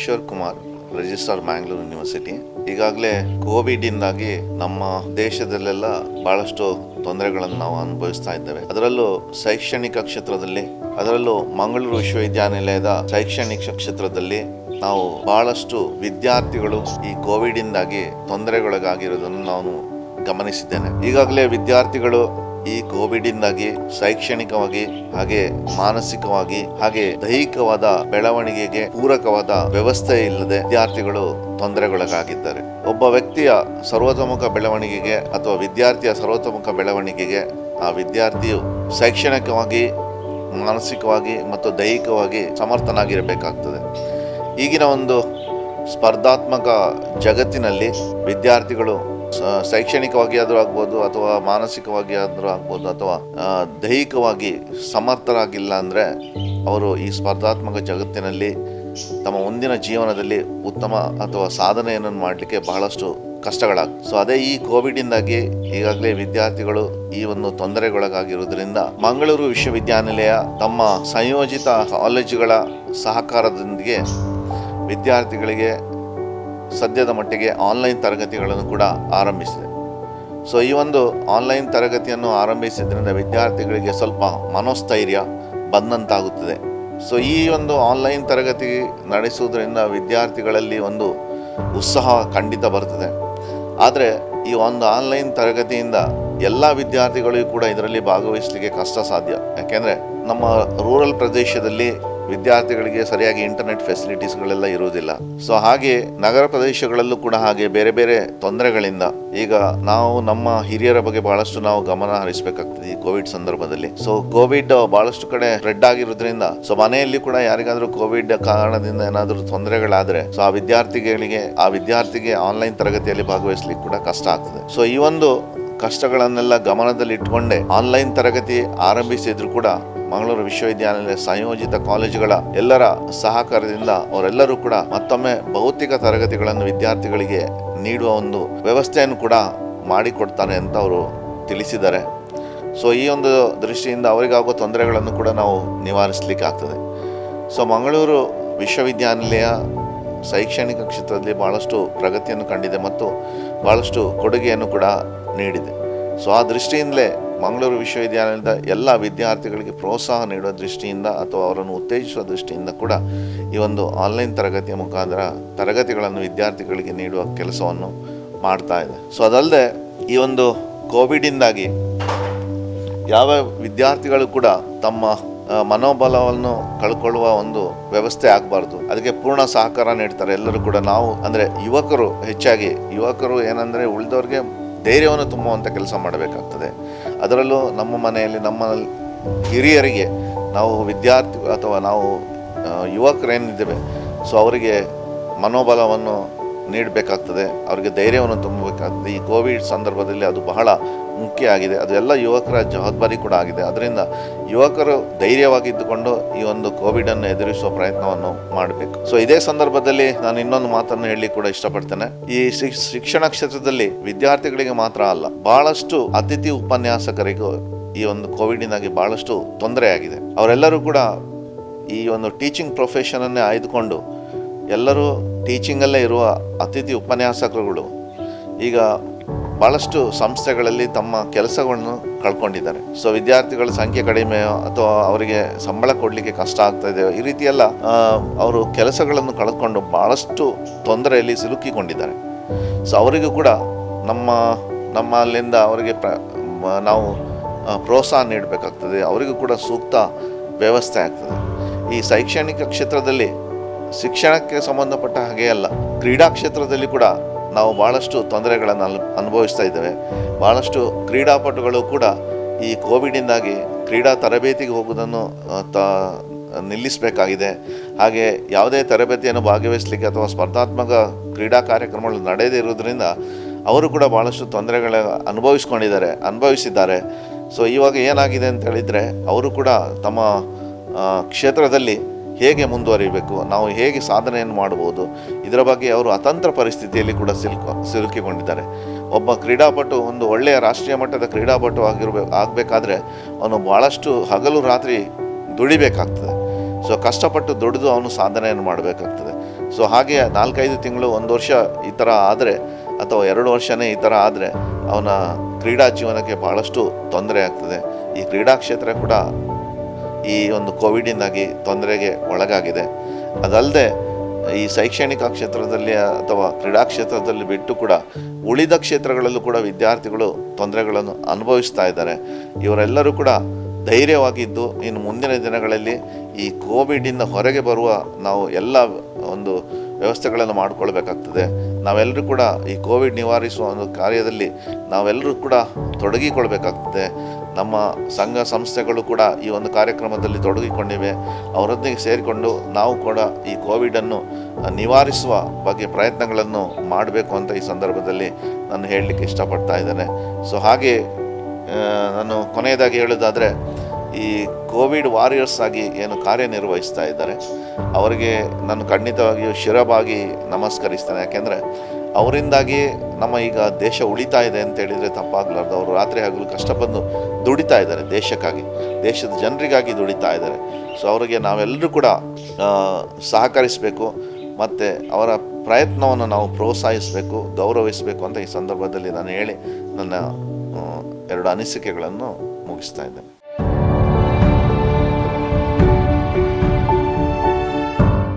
Kishore Kumar, registrar Mangalore university. ಈಗಾಗಲೇ Covid ಇಂದಾಗಿ ನಮ್ಮ ದೇಶದಲ್ಲೆಲ್ಲ ಬಹಳಷ್ಟು ತೊಂದರೆಗಳನ್ನು ನಾವು ಅನುಭವಿಸ್ತಾ ಇದ್ದೇವೆ. ಅದರಲ್ಲೂ ಶೈಕ್ಷಣಿಕ ಕ್ಷೇತ್ರದಲ್ಲಿ, ಅದರಲ್ಲೂ ಮಂಗಳೂರು ವಿಶ್ವವಿದ್ಯಾನಿಲಯದ ಶೈಕ್ಷಣಿಕ ಕ್ಷೇತ್ರದಲ್ಲಿ ನಾವು ಬಹಳಷ್ಟು ವಿದ್ಯಾರ್ಥಿಗಳು ಈ ಕೋವಿಡ್ ಇಂದಾಗಿ ತೊಂದರೆಗೊಳಗಾಗಿರೋದನ್ನು ನಾನು ಗಮನಿಸಿದ್ದೇನೆ. ಈಗಾಗಲೇ ವಿದ್ಯಾರ್ಥಿಗಳು ಈ ಕೋವಿಡ್ ಇಂದಾಗಿ ಶೈಕ್ಷಣಿಕವಾಗಿ ಹಾಗೆ ಮಾನಸಿಕವಾಗಿ ಹಾಗೆ ದೈಹಿಕವಾದ ಬೆಳವಣಿಗೆಗೆ ಪೂರಕವಾದ ವ್ಯವಸ್ಥೆ ಇಲ್ಲದೆ ವಿದ್ಯಾರ್ಥಿಗಳು ತೊಂದರೆಗೊಳಗಾಗಿದ್ದಾರೆ. ಒಬ್ಬ ವ್ಯಕ್ತಿಯ ಸರ್ವತೋಮುಖ ಬೆಳವಣಿಗೆಗೆ ಅಥವಾ ವಿದ್ಯಾರ್ಥಿಯ ಸರ್ವತೋಮುಖ ಬೆಳವಣಿಗೆಗೆ ಆ ವಿದ್ಯಾರ್ಥಿಯು ಶೈಕ್ಷಣಿಕವಾಗಿ, ಮಾನಸಿಕವಾಗಿ ಮತ್ತು ದೈಹಿಕವಾಗಿ ಸಮರ್ಥನಾಗಿರಬೇಕಾಗ್ತದೆ. ಈಗಿನ ಒಂದು ಸ್ಪರ್ಧಾತ್ಮಕ ಜಗತ್ತಿನಲ್ಲಿ ವಿದ್ಯಾರ್ಥಿಗಳು ಶೈಕ್ಷಣಿಕವಾಗಿ ಆದರೂ ಆಗ್ಬೋದು ಅಥವಾ ಮಾನಸಿಕವಾಗಿ ಆದರೂ ಆಗ್ಬೋದು ಅಥವಾ ದೈಹಿಕವಾಗಿ ಸಮರ್ಥರಾಗಿಲ್ಲ ಅಂದರೆ ಅವರು ಈ ಸ್ಪರ್ಧಾತ್ಮಕ ಜಗತ್ತಿನಲ್ಲಿ ತಮ್ಮ ಮುಂದಿನ ಜೀವನದಲ್ಲಿ ಉತ್ತಮ ಅಥವಾ ಸಾಧನೆಯನ್ನು ಮಾಡಲಿಕ್ಕೆ ಬಹಳಷ್ಟು ಕಷ್ಟಗಳಾಗ್ತದೆ. ಸೊ ಅದೇ ಈ ಕೋವಿಡ್ ಇಂದಾಗಿ ಈಗಾಗಲೇ ವಿದ್ಯಾರ್ಥಿಗಳು ಈ ಒಂದು ತೊಂದರೆಗೊಳಗಾಗಿರುವುದರಿಂದ ಮಂಗಳೂರು ವಿಶ್ವವಿದ್ಯಾನಿಲಯ ತಮ್ಮ ಸಂಯೋಜಿತ ಕಾಲೇಜುಗಳ ಸಹಕಾರದೊಂದಿಗೆ ವಿದ್ಯಾರ್ಥಿಗಳಿಗೆ ಸದ್ಯದ ಮಟ್ಟಿಗೆ ಆನ್ಲೈನ್ ತರಗತಿಗಳನ್ನು ಕೂಡ ಆರಂಭಿಸಿದೆ. ಸೊ ಈ ಒಂದು ಆನ್ಲೈನ್ ತರಗತಿಯನ್ನು ಆರಂಭಿಸಿದ್ರಿಂದ ವಿದ್ಯಾರ್ಥಿಗಳಿಗೆ ಸ್ವಲ್ಪ ಮನೋಸ್ಥೈರ್ಯ ಬಂದಂತಾಗುತ್ತದೆ. ಸೊ ಈ ಒಂದು ಆನ್ಲೈನ್ ತರಗತಿ ನಡೆಸುವುದರಿಂದ ವಿದ್ಯಾರ್ಥಿಗಳಲ್ಲಿ ಒಂದು ಉತ್ಸಾಹ ಖಂಡಿತ ಬರ್ತದೆ. ಆದರೆ ಈ ಒಂದು ಆನ್ಲೈನ್ ತರಗತಿಯಿಂದ ಎಲ್ಲ ವಿದ್ಯಾರ್ಥಿಗಳಿಗೂ ಕೂಡ ಇದರಲ್ಲಿ ಭಾಗವಹಿಸಲಿಕ್ಕೆ ಕಷ್ಟ ಸಾಧ್ಯ. ಯಾಕೆಂದರೆ ನಮ್ಮ ರೂರಲ್ ಪ್ರದೇಶದಲ್ಲಿ ವಿದ್ಯಾರ್ಥಿಗಳಿಗೆ ಸರಿಯಾಗಿ ಇಂಟರ್ನೆಟ್ ಫೆಸಿಲಿಟೀಸ್ಗಳೆಲ್ಲ ಇರುವುದಿಲ್ಲ. ಸೊ ಹಾಗೆ ನಗರ ಪ್ರದೇಶಗಳಲ್ಲೂ ಕೂಡ ಹಾಗೆ ಬೇರೆ ಬೇರೆ ತೊಂದರೆಗಳಿಂದ ಈಗ ನಾವು ನಮ್ಮ ಹಿರಿಯರ ಬಗ್ಗೆ ಬಹಳಷ್ಟು ನಾವು ಗಮನ ಹರಿಸಬೇಕಾಗ್ತದೆ ಈ ಕೋವಿಡ್ ಸಂದರ್ಭದಲ್ಲಿ. ಸೊ ಕೋವಿಡ್ ಬಹಳಷ್ಟು ಕಡೆ ಸ್ಪ್ರೆಡ್ ಆಗಿರೋದ್ರಿಂದ ಸೊ ಮನೆಯಲ್ಲಿ ಕೂಡ ಯಾರಿಗಾದ್ರೂ ಕೋವಿಡ್ ಕಾರಣದಿಂದ ಏನಾದರೂ ತೊಂದರೆಗಳಾದ್ರೆ ಸೊ ಆ ವಿದ್ಯಾರ್ಥಿಗೆ ಆನ್ಲೈನ್ ತರಗತಿಯಲ್ಲಿ ಭಾಗವಹಿಸಲಿಕ್ಕೆ ಕೂಡ ಕಷ್ಟ ಆಗ್ತದೆ. ಸೊ ಈ ಒಂದು ಕಷ್ಟಗಳನ್ನೆಲ್ಲ ಗಮನದಲ್ಲಿ ಇಟ್ಕೊಂಡೆ ಆನ್ಲೈನ್ ತರಗತಿ ಆರಂಭಿಸಿದ್ರು ಕೂಡ ಮಂಗಳೂರು ವಿಶ್ವವಿದ್ಯಾನಿಲಯ ಸಂಯೋಜಿತ ಕಾಲೇಜುಗಳ ಎಲ್ಲರ ಸಹಕಾರದಿಂದ ಅವರೆಲ್ಲರೂ ಕೂಡ ಮತ್ತೊಮ್ಮೆ ಭೌತಿಕ ತರಗತಿಗಳನ್ನು ವಿದ್ಯಾರ್ಥಿಗಳಿಗೆ ನೀಡುವ ಒಂದು ವ್ಯವಸ್ಥೆಯನ್ನು ಕೂಡ ಮಾಡಿಕೊಡ್ತಾರೆ ಅಂತ ಅವರು ತಿಳಿಸಿದ್ದಾರೆ. ಸೊ ಈ ಒಂದು ದೃಷ್ಟಿಯಿಂದ ಅವರಿಗಾಗುವ ತೊಂದರೆಗಳನ್ನು ಕೂಡ ನಾವು ನಿವಾರಿಸಲಿಕ್ಕೆ ಆಗ್ತದೆ. ಸೊ ಮಂಗಳೂರು ವಿಶ್ವವಿದ್ಯಾನಿಲಯ ಶೈಕ್ಷಣಿಕ ಕ್ಷೇತ್ರದಲ್ಲಿ ಬಹಳಷ್ಟು ಪ್ರಗತಿಯನ್ನು ಕಂಡಿದೆ ಮತ್ತು ಬಹಳಷ್ಟು ಕೊಡುಗೆಯನ್ನು ಕೂಡ ನೀಡಿದೆ. ಸೊ ಆ ದೃಷ್ಟಿಯಿಂದಲೇ ಮಂಗಳೂರು ವಿಶ್ವವಿದ್ಯಾಲಯದ ಎಲ್ಲ ವಿದ್ಯಾರ್ಥಿಗಳಿಗೆ ಪ್ರೋತ್ಸಾಹ ನೀಡುವ ದೃಷ್ಟಿಯಿಂದ ಅಥವಾ ಅವರನ್ನು ಉತ್ತೇಜಿಸುವ ದೃಷ್ಟಿಯಿಂದ ಕೂಡ ಈ ಒಂದು ಆನ್ಲೈನ್ ತರಗತಿಯ ಮುಖಾಂತರ ತರಗತಿಗಳನ್ನು ವಿದ್ಯಾರ್ಥಿಗಳಿಗೆ ನೀಡುವ ಕೆಲಸವನ್ನು ಮಾಡ್ತಾ ಇದೆ. ಸೊ ಅದಲ್ಲದೆ ಈ ಒಂದು ಕೋವಿಡಿಂದಾಗಿ ಯಾವ ವಿದ್ಯಾರ್ಥಿಗಳು ಕೂಡ ತಮ್ಮ ಮನೋಬಲವನ್ನು ಕಳ್ಕೊಳ್ಳುವ ಒಂದು ವ್ಯವಸ್ಥೆ ಆಗಬಾರ್ದು, ಅದಕ್ಕೆ ಪೂರ್ಣ ಸಹಕಾರ ನೀಡ್ತಾರೆ ಎಲ್ಲರೂ ಕೂಡ. ನಾವು ಅಂದರೆ ಯುವಕರು ಏನಂದರೆ ಉಳಿದವ್ರಿಗೆ ಧೈರ್ಯವನ್ನು ತುಂಬುವಂಥ ಕೆಲಸ ಮಾಡಬೇಕಾಗ್ತದೆ. ಅದರಲ್ಲೂ ನಮ್ಮ ಮನೆಯಲ್ಲಿ ನಮ್ಮ ಹಿರಿಯರಿಗೆ ನಾವು ವಿದ್ಯಾರ್ಥಿ ಅಥವಾ ನಾವು ಯುವಕರೇನಿದ್ದೇವೆ ಸೊ ಅವರಿಗೆ ಮನೋಬಲವನ್ನು ನೀಡಬೇಕಾಗ್ತದೆ, ಅವರಿಗೆ ಧೈರ್ಯವನ್ನು ತುಂಬಬೇಕಾಗ್ತದೆ. ಈ ಕೋವಿಡ್ ಸಂದರ್ಭದಲ್ಲಿ ಅದು ಬಹಳ ಮುಖ್ಯ ಆಗಿದೆ. ಅದು ಎಲ್ಲ ಯುವಕರ ಜವಾಬ್ದಾರಿ ಕೂಡ ಆಗಿದೆ. ಅದರಿಂದ ಯುವಕರು ಧೈರ್ಯವಾಗಿದ್ದುಕೊಂಡು ಈ ಒಂದು ಕೋವಿಡನ್ನು ಎದುರಿಸುವ ಪ್ರಯತ್ನವನ್ನು ಮಾಡಬೇಕು. ಸೊ ಇದೇ ಸಂದರ್ಭದಲ್ಲಿ ನಾನು ಇನ್ನೊಂದು ಮಾತನ್ನು ಹೇಳಿ ಕೂಡ ಇಷ್ಟಪಡ್ತೇನೆ. ಈ ಶಿಕ್ಷಣ ಕ್ಷೇತ್ರದಲ್ಲಿ ವಿದ್ಯಾರ್ಥಿಗಳಿಗೆ ಮಾತ್ರ ಅಲ್ಲ, ಬಹಳಷ್ಟು ಅತಿಥಿ ಉಪನ್ಯಾಸಕರಿಗೂ ಈ ಒಂದು ಕೋವಿಡಿನಾಗಿ ಬಹಳಷ್ಟು ತೊಂದರೆ ಆಗಿದೆ. ಅವರೆಲ್ಲರೂ ಕೂಡ ಈ ಒಂದು ಟೀಚಿಂಗ್ ಪ್ರೊಫೆಷನನ್ನೇ ಆಯ್ದುಕೊಂಡು ಎಲ್ಲರೂ ಟೀಚಿಂಗಲ್ಲೇ ಇರುವ ಅತಿಥಿ ಉಪನ್ಯಾಸಕರುಗಳು ಈಗ ಭಾಳಷ್ಟು ಸಂಸ್ಥೆಗಳಲ್ಲಿ ತಮ್ಮ ಕೆಲಸಗಳನ್ನು ಕಳ್ಕೊಂಡಿದ್ದಾರೆ. ಸೊ ವಿದ್ಯಾರ್ಥಿಗಳ ಸಂಖ್ಯೆ ಕಡಿಮೆ ಅಥವಾ ಅವರಿಗೆ ಸಂಬಳ ಕೊಡಲಿಕ್ಕೆ ಕಷ್ಟ ಆಗ್ತಾ ಇದೆ, ಈ ರೀತಿಯೆಲ್ಲ ಅವರು ಕೆಲಸಗಳನ್ನು ಕಳೆದುಕೊಂಡು ಭಾಳಷ್ಟು ತೊಂದರೆಯಲ್ಲಿ ಸಿಲುಕಿಕೊಂಡಿದ್ದಾರೆ. ಸೊ ಅವರಿಗೂ ಕೂಡ ನಮ್ಮಲ್ಲಿಂದ ಅವರಿಗೆ ನಾವು ಪ್ರೋತ್ಸಾಹ ನೀಡಬೇಕಾಗ್ತದೆ. ಅವರಿಗೂ ಕೂಡ ಸೂಕ್ತ ವ್ಯವಸ್ಥೆ ಆಗ್ತದೆ. ಈ ಶೈಕ್ಷಣಿಕ ಕ್ಷೇತ್ರದಲ್ಲಿ ಶಿಕ್ಷಣಕ್ಕೆ ಸಂಬಂಧಪಟ್ಟ ಹಾಗೆ ಅಲ್ಲ, ಕ್ರೀಡಾ ಕ್ಷೇತ್ರದಲ್ಲಿ ಕೂಡ ನಾವು ಭಾಳಷ್ಟು ತೊಂದರೆಗಳನ್ನು ಅನುಭವಿಸ್ತಾ ಇದ್ದೇವೆ. ಭಾಳಷ್ಟು ಕ್ರೀಡಾಪಟುಗಳು ಕೂಡ ಈ ಕೋವಿಡಿಂದಾಗಿ ಕ್ರೀಡಾ ತರಬೇತಿಗೆ ಹೋಗುವುದನ್ನು ನಿಲ್ಲಿಸಬೇಕಾಗಿದೆ. ಹಾಗೆ ಯಾವುದೇ ತರಬೇತಿಯನ್ನು ಭಾಗವಹಿಸಲಿಕ್ಕೆ ಅಥವಾ ಸ್ಪರ್ಧಾತ್ಮಕ ಕ್ರೀಡಾ ಕಾರ್ಯಕ್ರಮಗಳು ನಡೆಯದೇ ಇರೋದ್ರಿಂದ ಅವರು ಕೂಡ ಭಾಳಷ್ಟು ತೊಂದರೆಗಳ ಅನುಭವಿಸಿದ್ದಾರೆ. ಸೊ ಇವಾಗ ಏನಾಗಿದೆ ಅಂತ ಹೇಳಿದರೆ ಅವರು ಕೂಡ ತಮ್ಮ ಕ್ಷೇತ್ರದಲ್ಲಿ ಹೇಗೆ ಮುಂದುವರಿಬೇಕು, ನಾವು ಹೇಗೆ ಸಾಧನೆಯನ್ನು ಮಾಡ್ಬೋದು, ಇದರ ಬಗ್ಗೆ ಅವರು ಅತಂತ್ರ ಪರಿಸ್ಥಿತಿಯಲ್ಲಿ ಕೂಡ ಸಿಲುಕಿಕೊಂಡಿದ್ದಾರೆ. ಒಬ್ಬ ಕ್ರೀಡಾಪಟು ಒಂದು ಒಳ್ಳೆಯ ರಾಷ್ಟ್ರೀಯ ಮಟ್ಟದ ಕ್ರೀಡಾಪಟು ಆಗಬೇಕಾದ್ರೆ ಅವನು ಭಾಳಷ್ಟು ಹಗಲು ರಾತ್ರಿ ದುಡಿಬೇಕಾಗ್ತದೆ. ಸೊ ಕಷ್ಟಪಟ್ಟು ದುಡಿದು ಅವನು ಸಾಧನೆಯನ್ನು ಮಾಡಬೇಕಾಗ್ತದೆ. ಸೊ ಹಾಗೆ 4-5 ತಿಂಗಳು 1 ವರ್ಷ ಈ ಥರ ಆದರೆ ಅಥವಾ 2 ವರ್ಷನೇ ಈ ಥರ ಆದರೆ ಅವನ ಕ್ರೀಡಾ ಜೀವನಕ್ಕೆ ಭಾಳಷ್ಟು ತೊಂದರೆ ಆಗ್ತದೆ. ಈ ಕ್ರೀಡಾ ಕ್ಷೇತ್ರ ಕೂಡ ಈ ಒಂದು ಕೋವಿಡಿಂದಾಗಿ ತೊಂದರೆಗೆ ಒಳಗಾಗಿದೆ. ಅದಲ್ಲದೆ ಈ ಶೈಕ್ಷಣಿಕ ಕ್ಷೇತ್ರದಲ್ಲಿ ಅಥವಾ ಕ್ರೀಡಾ ಕ್ಷೇತ್ರದಲ್ಲಿ ಬಿಟ್ಟು ಕೂಡ ಉಳಿದ ಕ್ಷೇತ್ರಗಳಲ್ಲೂ ಕೂಡ ವಿದ್ಯಾರ್ಥಿಗಳು ತೊಂದರೆಗಳನ್ನು ಅನುಭವಿಸ್ತಾ ಇದ್ದಾರೆ. ಇವರೆಲ್ಲರೂ ಕೂಡ ಧೈರ್ಯವಾಗಿದ್ದು ಇನ್ನು ಮುಂದಿನ ದಿನಗಳಲ್ಲಿ ಈ ಕೋವಿಡಿಂದ ಹೊರಗೆ ಬರುವ ನಾವು ಎಲ್ಲ ಒಂದು ವ್ಯವಸ್ಥೆಗಳನ್ನು ಮಾಡಿಕೊಳ್ಬೇಕಾಗ್ತದೆ. ನಾವೆಲ್ಲರೂ ಕೂಡ ಈ ಕೋವಿಡ್ ನಿವಾರಿಸುವ ಒಂದು ಕಾರ್ಯದಲ್ಲಿ ನಾವೆಲ್ಲರೂ ಕೂಡ ತೊಡಗಿಕೊಳ್ಬೇಕಾಗ್ತದೆ. ನಮ್ಮ ಸಂಘ ಸಂಸ್ಥೆಗಳು ಕೂಡ ಈ ಒಂದು ಕಾರ್ಯಕ್ರಮದಲ್ಲಿ ತೊಡಗಿಕೊಂಡಿವೆ. ಅವರೊಂದಿಗೆ ಸೇರಿಕೊಂಡು ನಾವು ಕೂಡ ಈ ಕೋವಿಡನ್ನು ನಿವಾರಿಸುವ ಬಗ್ಗೆ ಪ್ರಯತ್ನಗಳನ್ನು ಮಾಡಬೇಕು ಅಂತ ಈ ಸಂದರ್ಭದಲ್ಲಿ ನಾನು ಹೇಳಲಿಕ್ಕೆ ಇಷ್ಟಪಡ್ತಾ ಇದ್ದೇನೆ. ಸೊ ಹಾಗೆ ನಾನು ಕೊನೆಯದಾಗಿ ಹೇಳೋದಾದರೆ, ಈ ಕೋವಿಡ್ ವಾರಿಯರ್ಸ್ ಆಗಿ ಏನು ಕಾರ್ಯನಿರ್ವಹಿಸ್ತಾ ಇದ್ದಾರೆ ಅವರಿಗೆ ನಾನು ಖಂಡಿತವಾಗಿಯೂ ಶಿರಬಾಗಿ ನಮಸ್ಕರಿಸ್ತೇನೆ. ಯಾಕೆಂದರೆ ಅವರಿಂದಾಗಿ ನಮ್ಮ ಈಗ ದೇಶ ಉಳಿತಾ ಇದೆ ಅಂತ ಹೇಳಿದರೆ ತಪ್ಪಾಗಲಾರ್ದು. ಅವರು ರಾತ್ರಿ ಹಗಲು ಕಷ್ಟಪಟ್ಟು ದುಡಿತಾ ಇದ್ದಾರೆ, ದೇಶಕ್ಕಾಗಿ, ದೇಶದ ಜನರಿಗಾಗಿ ದುಡಿತಾ ಇದ್ದಾರೆ. ಸೊ ಅವರಿಗೆ ನಾವೆಲ್ಲರೂ ಕೂಡ ಸಹಕರಿಸಬೇಕು ಮತ್ತು ಅವರ ಪ್ರಯತ್ನವನ್ನು ನಾವು ಪ್ರೋತ್ಸಾಹಿಸಬೇಕು, ಗೌರವಿಸಬೇಕು ಅಂತ ಈ ಸಂದರ್ಭದಲ್ಲಿ ನಾನು ಹೇಳಿ ನನ್ನ 2 ಅನಿಸಿಕೆಗಳನ್ನು ಮುಗಿಸ್ತಾ ಇದ್ದೇನೆ.